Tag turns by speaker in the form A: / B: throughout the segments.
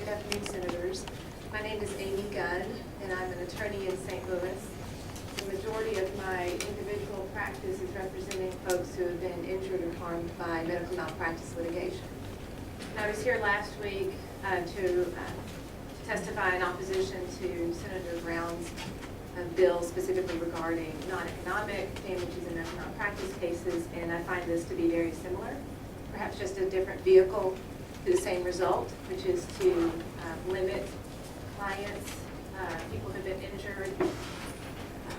A: Good afternoon, Senators. My name is Amy Gunn, and I'm an attorney in St. Louis. The majority of my individual practice is representing folks who have been injured or harmed by medical malpractice litigation. And I was here last week to testify in opposition to Senator Brown's bill specifically regarding non-economic damages in medical malpractice cases, and I find this to be very similar, perhaps just a different vehicle to the same result, which is to limit clients, people who have been injured,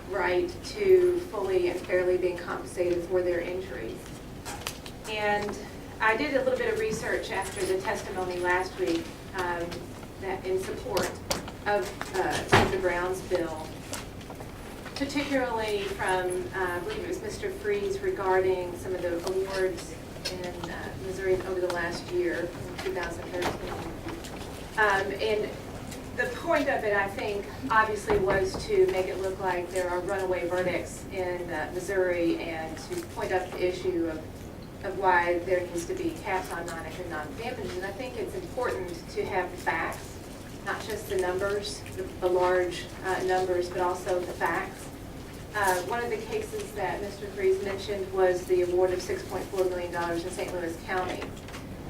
A: right to fully and fairly being compensated for their injuries. And I did a little bit of research after the testimony last week that in support of Senator Brown's bill, particularly from, I believe it was Mr. Freeze, regarding some of the awards in Missouri over the last year, in 2013. And the point of it, I think, obviously was to make it look like there are runaway verdicts in Missouri and to point up the issue of why there needs to be caps on non-economic damages. And I think it's important to have the facts, not just the numbers, the large numbers, but also the facts. One of the cases that Mr. Freeze mentioned was the award of $6.4 million in St. Louis County.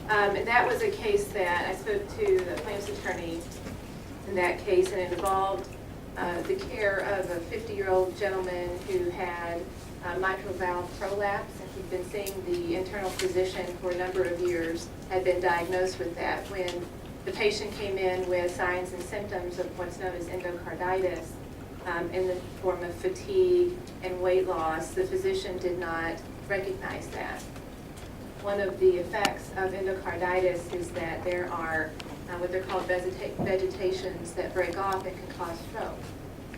A: And that was a case that I spoke to the plaintiff's attorney in that case, and it involved the care of a 50-year-old gentleman who had mitral valve prolapse, and he'd been seeing the internal physician for a number of years, had been diagnosed with that. When the patient came in with signs and symptoms of what's known as endocarditis, in the form of fatigue and weight loss, the physician did not recognize that. One of the effects of endocarditis is that there are what they're called vegetations that break off and can cause stroke.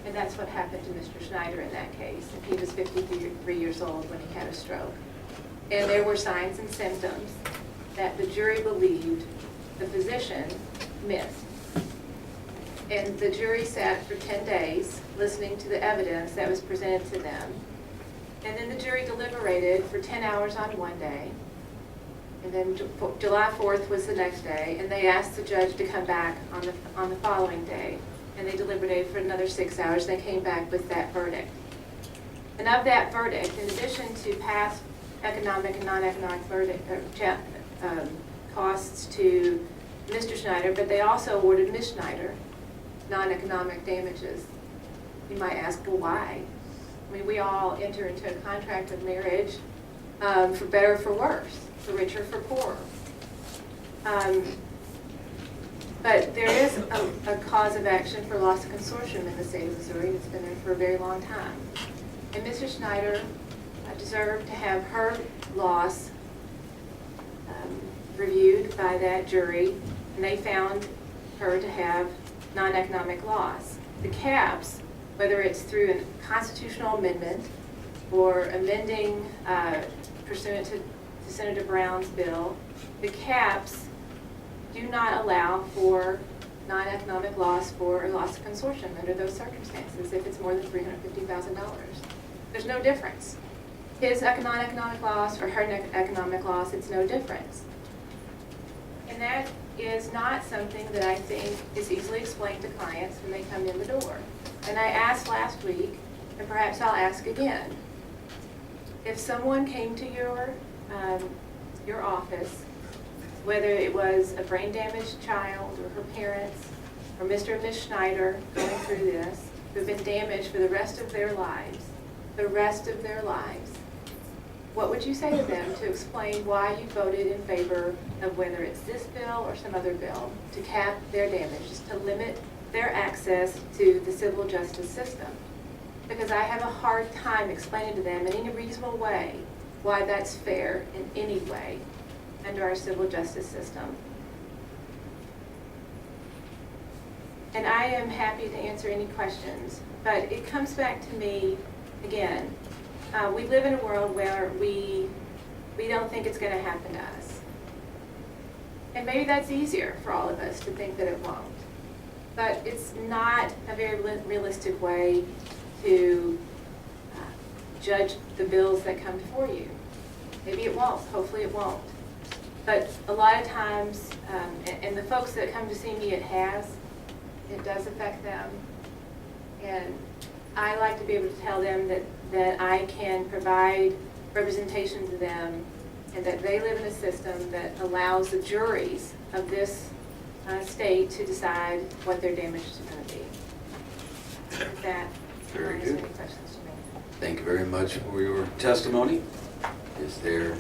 A: And that's what happened to Mr. Schneider in that case. And he was 53 years old when he had a stroke. And there were signs and symptoms that the jury believed the physician missed. And the jury sat for 10 days listening to the evidence that was presented to them. And then the jury deliberated for 10 hours on one day. And then July 4th was the next day, and they asked the judge to come back on the following day. And they deliberated for another 6 hours. They came back with that verdict. And of that verdict, in addition to past economic and non-economic costs to Mr. Schneider, but they also awarded Ms. Schneider non-economic damages. You might ask, well, why? I mean, we all enter into a contract of marriage for better or for worse, for richer or for poorer. But there is a cause of action for loss of consortium in the state of Missouri, and it's been there for a very long time. And Mrs. Schneider deserved to have her loss reviewed by that jury, and they found her to have non-economic loss. The caps, whether it's through a constitutional amendment or amending pursuant to Senator Brown's bill, the caps do not allow for non-economic loss for a loss of consortium under those circumstances if it's more than $350,000. There's no difference. His non-economic loss or her economic loss, it's no difference. And that is not something that I think is easily explained to clients when they come in the door. And I asked last week, and perhaps I'll ask again, if someone came to your office, whether it was a brain-damaged child or her parents or Mr. and Ms. Schneider going through this, who've been damaged for the rest of their lives, what would you say to them to explain why you voted in favor of whether it's this bill or some other bill to cap their damages, to limit their access to the civil justice system? Because I have a hard time explaining to them in any reasonable way why that's fair in any way under our civil justice system. And I am happy to answer any questions, but it comes back to me again. We live in a world where we don't think it's going to happen to us. And maybe that's easier for all of us to think that it won't. But it's not a very realistic way to judge the bills that come before you. Maybe it won't. Hopefully it won't. But a lot of times, and the folks that come to see me, it does affect them. And I like to be able to tell them that I can provide representation to them and that they live in a system that allows the juries of this state to decide what their damage is going to be. With that,
B: Very
A: is there
B: good.
A: any questions to me?
B: Thank you very much for your testimony. Is there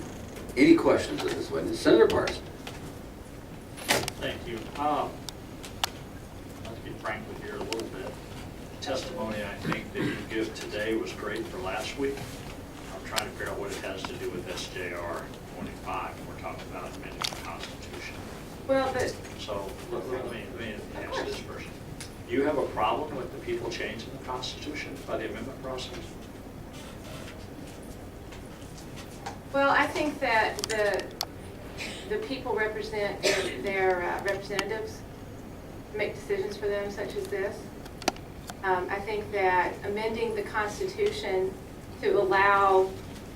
B: any questions of this witness? Senator Parson.
C: Thank you. I'll be frank with you a little bit. The testimony I think that you give today was great for last week. I'm trying to figure out what it has to do with SJR25. We're talking about amending the Constitution.
A: Well, but
C: So let me ask this first. Do you have a problem with the people changing the Constitution by the amendment process?
A: well, I think that the people represent their representatives, make decisions for them such as this. I think that amending the Constitution to allow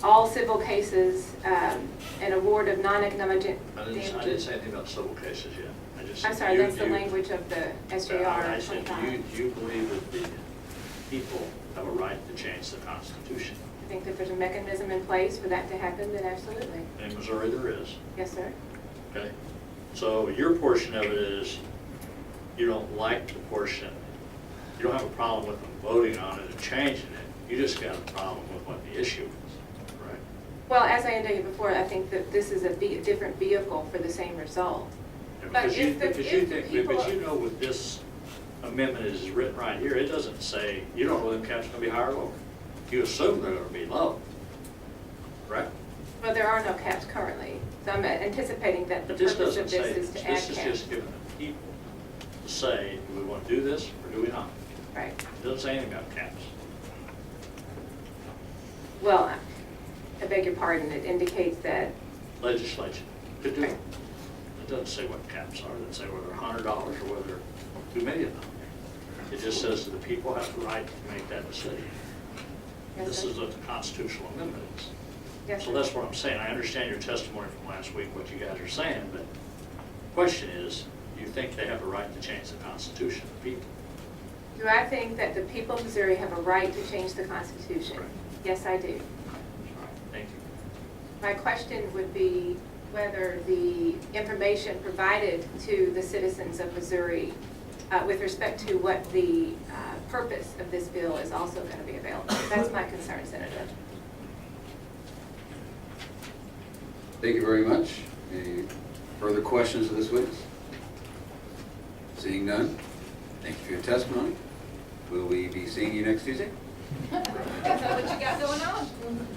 A: all civil cases an award of non-economic
C: I didn't say anything about civil cases yet. I just said,
A: I'm sorry,
C: do
A: that's the
C: you-
A: language of the
C: I said,
A: SJR25.
C: do you believe that the people have a right to change the Constitution?
A: I think that there's a mechanism in place for that to happen, then absolutely.
C: In Missouri, there is.
A: Yes, sir.
C: Okay? So your portion of it is, you don't like the portion, you don't have a problem with them voting on it and changing it, you just got a problem with what the issue is, right?
A: Well, as I indicated before, I think that this is a different vehicle for the same result.
C: And
A: But
C: because you
A: if the
C: think,
A: people-
C: but you know with this amendment is written right here, it doesn't say, you don't know them caps are gonna be higher or lower. You assume they're gonna be low, right?
A: Well, there are no caps currently, so I'm anticipating that the
C: But this
A: purpose
C: doesn't
A: of
C: say,
A: this is to add
C: this is
A: caps.
C: just giving the people to say, do we want to do this or do we not?
A: Right.
C: It doesn't say anything about caps.
A: Well, I beg your pardon, it indicates that,
C: Legislature could do it.
A: Right.
C: It doesn't say what caps are, it doesn't say whether $100 or whether $2 million. It just says that the people have the right to make that decision.
A: yes,
C: This
A: sir.
C: is what the constitutional amendment is.
A: Yes,
C: So
A: sir.
C: that's what I'm saying. I understand your testimony from last week, what you guys are saying, but the question is, do you think they have a right to change the Constitution, the people?
A: Do I think that the people of Missouri have a right to change the Constitution?
C: Right.
A: Yes, I do.
C: All right, thank you.
A: My question would be whether the information provided to the citizens of Missouri with respect to what the purpose of this bill is also going to be available. That's my concern, Senator.
B: Thank you very much. Any further questions of this witness? Seeing none, thank you for your testimony. Will we be seeing you next Tuesday?
D: Is that what you got going on?